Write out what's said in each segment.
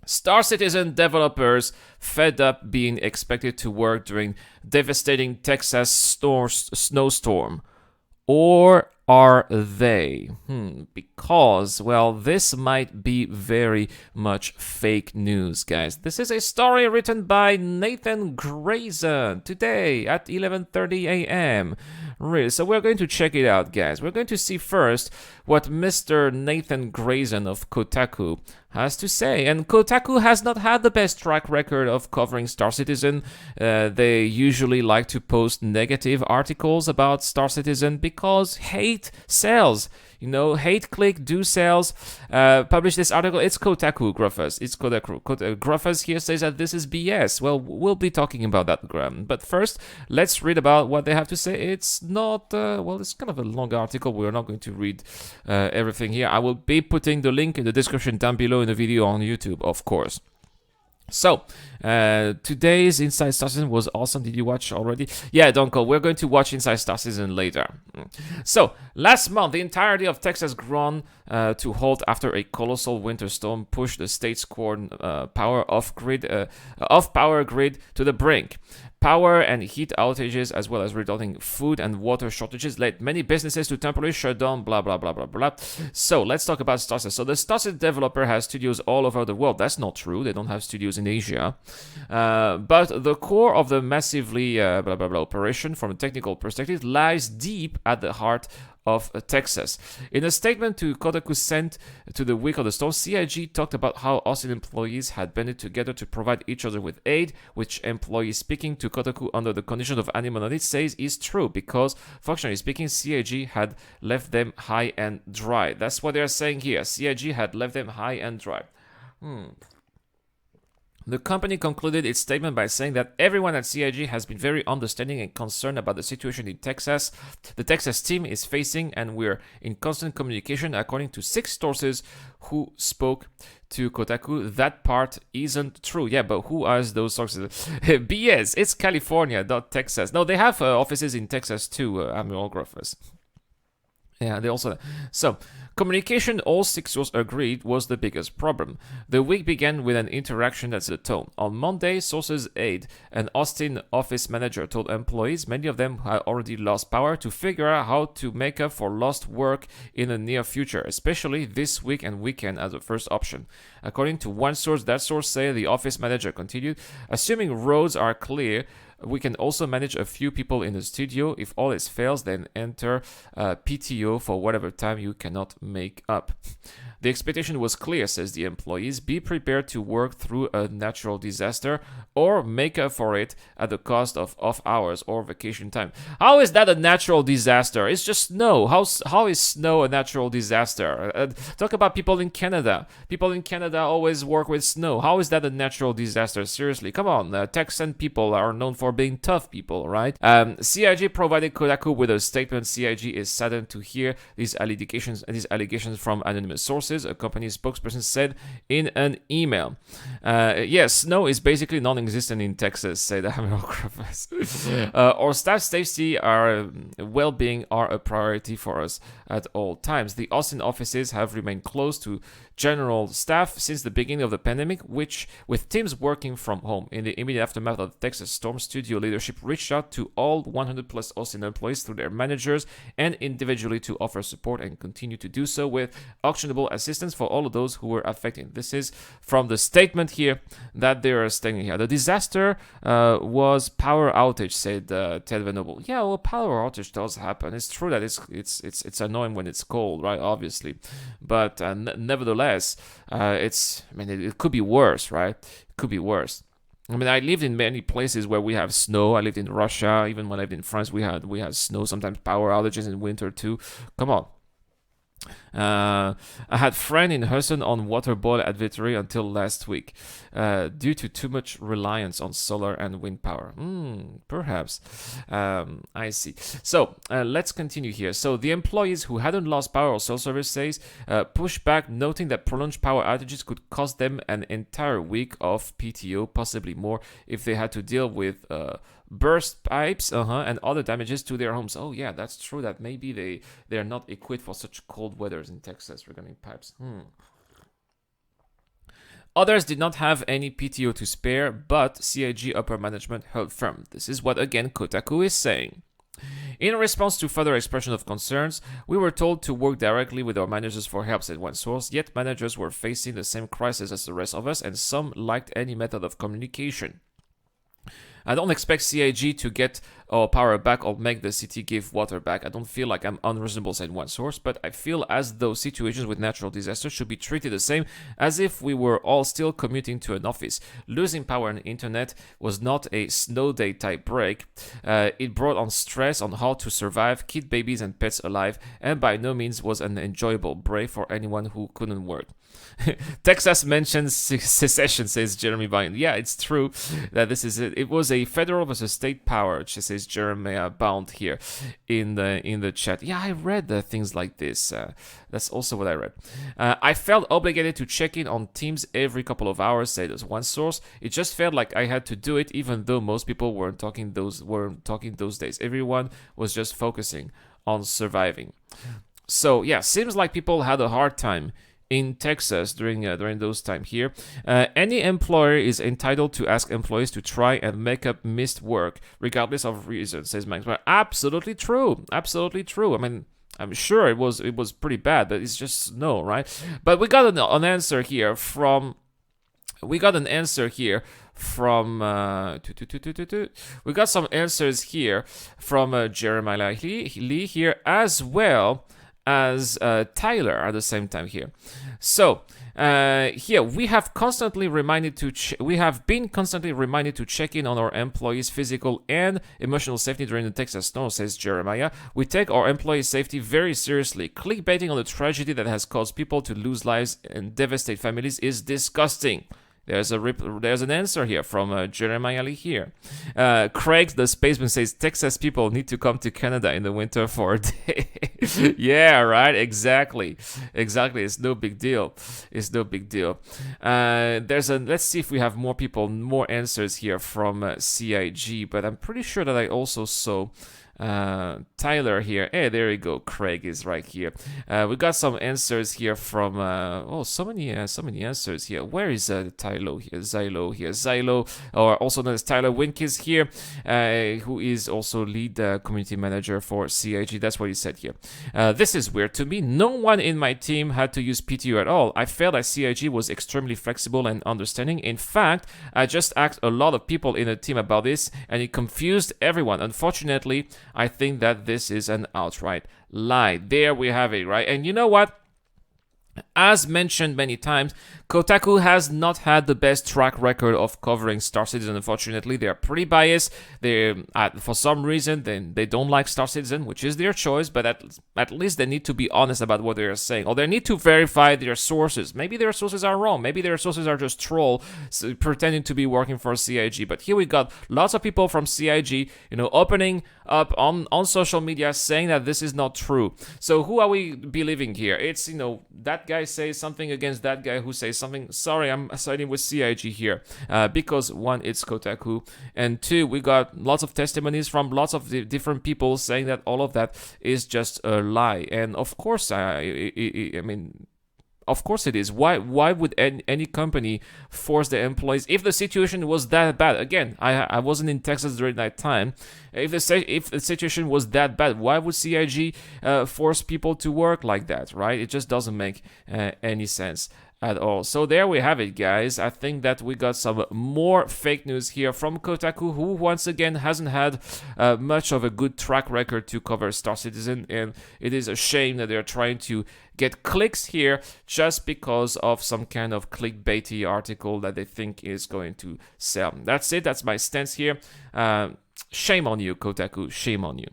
Star Citizen developers fed up being expected to work during devastating Texas snowstorm. Or are they? Because, well, this might be very much fake news, guys. This is a story written by Nathan Grayson today at 11:30 a.m. Really, so we're going to check it out, guys. We're going to see first what Mr. Nathan Grayson of Kotaku has to say. And Kotaku has not had the best track record of covering Star Citizen. They usually like to post negative articles about Star Citizen because hate sells. You know, hate click do sales. Publish this article. It's Kotaku, Gruffers. It's Kotaku. Gruffers here says that this is BS. Well, we'll be talking about that, Graham. But first, let's read about what they have to say. It's not, well, it's kind of a long article. We're not going to read everything here. I will be putting the link in the description down below in the video on YouTube, of course. So, today's Inside Star Citizen was awesome. Did you watch already? Yeah, don't go. We're going to watch Inside Star Citizen later. So, last month, the entirety of Texas ground to halt after a colossal winter storm pushed the state's core power off-power grid to the brink. Power and heat outages, as well as resulting food and water shortages, led many businesses to temporarily shut down, blah, blah, blah, blah, blah. So, let's talk about Star Citizen. So, the Star Citizen developer has studios all over the world. That's not true. They don't have studios in Asia. But the core of the massively blah, blah, blah operation, from a technical perspective, lies deep at the heart of Texas. In a statement to Kotaku sent to the week of the storm, CIG talked about how Austin employees had banded together to provide each other with aid, which employees speaking to Kotaku under the conditions of anonymity says is true because, functionally speaking, CIG had left them high and dry. That's what they're saying here. CIG had left them high and dry. The company concluded its statement by saying that everyone at CIG has been very understanding and concerned about the situation in Texas. The Texas team is facing, and we're in constant communication, according to 6 sources who spoke to Kotaku. That part isn't true. Yeah, but who are those sources? BS, it's California, not Texas. No, they have offices in Texas too, Admiral Gruffers. Yeah, they also... So, communication, all 6 sources agreed, was the biggest problem. The week began with an interaction that set the tone. On Monday, sources aide, an Austin office manager, told employees, many of them had already lost power, to figure out how to make up for lost work in the near future, especially this week and weekend as a first option. According to one source, that source said the office manager continued, assuming roads are clear, we can also manage a few people in the studio. If all else fails, then enter PTO for whatever time you cannot make up. The expectation was clear, says the employees. Be prepared to work through a natural disaster or make up for it at the cost of off hours or vacation time. How is that a natural disaster? It's just snow. How is snow a natural disaster? Talk about people in Canada. People in Canada always work with snow. How is that a natural disaster? Seriously, come on. Texan people are known for being tough people, right? CIG provided Kotaku with a statement. CIG is saddened to hear these allegations from anonymous sources, a company spokesperson said in an email. Yes, snow is basically non-existent in Texas, said Admiral Griffiths. Our staff safety, our well-being are a priority for us at all times. The Austin offices have remained closed to general staff since the beginning of the pandemic, which, with teams working from home. In the immediate aftermath of the Texas storm, studio leadership reached out to all 100 plus Austin employees through their managers and individually to offer support and continue to do so with actionable assistance for all of those who were affected. This is from the statement here that they are stating here. The disaster was power outage, said Ted Venable. Yeah, well, power outage does happen. It's true that it's annoying when it's cold, right? Obviously, but nevertheless, it could be worse, right? It could be worse. I mean, I lived in many places where we have snow. I lived in Russia. Even when I lived in France, we had snow. Sometimes power outages in winter too. Come on. I had friend in Houston on water boil at Victory until last week due to too much reliance on solar and wind power. Perhaps. I see. So let's continue here. So the employees who hadn't lost power or cell service says pushed back, noting that prolonged power outages could cost them an entire week of PTO, possibly more, if they had to deal with burst pipes and other damages to their homes. Oh yeah, that's true that maybe they're not equipped for such cold weathers in Texas regarding pipes. Others did not have any PTO to spare, but CIG upper management held firm. This is what, again, Kotaku is saying. In response to further expression of concerns, we were told to work directly with our managers for help, said one source, yet managers were facing the same crisis as the rest of us, and some lacked any method of communication. I don't expect CIG to get our power back or make the city give water back. I don't feel like I'm unreasonable, said one source, but I feel as though situations with natural disasters should be treated the same as if we were all still commuting to an office. Losing power and internet was not a snow day type break. It brought on stress on how to survive, keep babies and pets alive, and by no means was an enjoyable break for anyone who couldn't work. Texas mentions secession, says Jeremy Bound. Yeah, it's true that this is it. It was a federal versus state power, says Jeremy Bound here in the chat. Yeah, I read things like this. That's also what I read. I felt obligated to check in on teams every couple of hours, said one source. It just felt like I had to do it, even though most people weren't talking those days. Everyone was just focusing on surviving. So yeah, seems like people had a hard time in Texas during those time here. Any employer is entitled to ask employees to try and make up missed work, regardless of reason, says Max. Well, absolutely true. Absolutely true. I mean, I'm sure it was pretty bad, but it's just snow, right? But we got an answer here from... We got some answers here from Jeremiah Lee here, as well as Tyler at the same time here. So here we have been constantly reminded to check in on our employees' physical and emotional safety during the Texas snow, says Jeremiah. We take our employees' safety very seriously. Clickbaiting on the tragedy that has caused people to lose lives and devastate families is disgusting. There's an answer here from Jeremiah Lee here. Craig, the spaceman, says Texas people need to come to Canada in the winter for a day. Yeah, right. Exactly. It's no big deal. Let's see if we have more answers here from CIG. But I'm pretty sure that I also saw Tyler here. Hey, there you go. Craig is right here. We got some answers here from so many answers here. Where is Zylo here? Zylo, or also known as Tyler Wink, is here, who is also lead community manager for CIG. That's what he said here. This is weird to me. No one in my team had to use PTO at all. I felt that CIG was extremely flexible and understanding. In fact, I just asked a lot of people in the team about this, and it confused everyone. Unfortunately, I think that this is an outright lie. There we have it, right? And you know what? As mentioned many times, Kotaku has not had the best track record of covering Star Citizen. Unfortunately, they are pretty biased. For some reason, they don't like Star Citizen, which is their choice, but at least they need to be honest about what they are saying, or they need to verify their sources. Maybe their sources are wrong. Maybe their sources are just troll, pretending to be working for CIG. But here we got lots of people from CIG, opening up on social media saying that this is not true. So who are we believing here? It's, that guy says something against that guy who says something. Sorry, I'm siding with CIG here because one, it's Kotaku, and two, we got lots of testimonies from lots of different people saying that all of that is just a lie. And of course, of course it is. Why would any company force their employees if the situation was that bad? Again, I wasn't in Texas during that time. If the situation was that bad, why would CIG force people to work like that, right? It just doesn't make any sense at all. So there we have it, guys. I think that we got some more fake news here from Kotaku, who once again hasn't had much of a good track record to cover Star Citizen, and it is a shame that they're trying to get clicks here just because of some kind of clickbaity article that they think is going to sell. That's it. That's my stance here. Shame on you, Kotaku. Shame on you.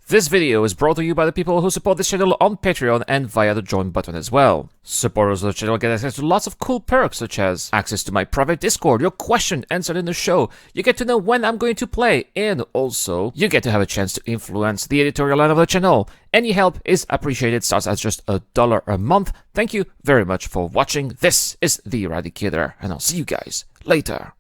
This video is brought to you by the people who support this channel on Patreon and via the join button as well. Supporters of the channel get access to lots of cool perks, such as access to my private Discord, your question answered in the show, you get to know when I'm going to play, and also you get to have a chance to influence the editorial line of the channel. Any help is appreciated, starts at just $1 a month. Thank you very much for watching. This is The Eradicator, and I'll see you guys later.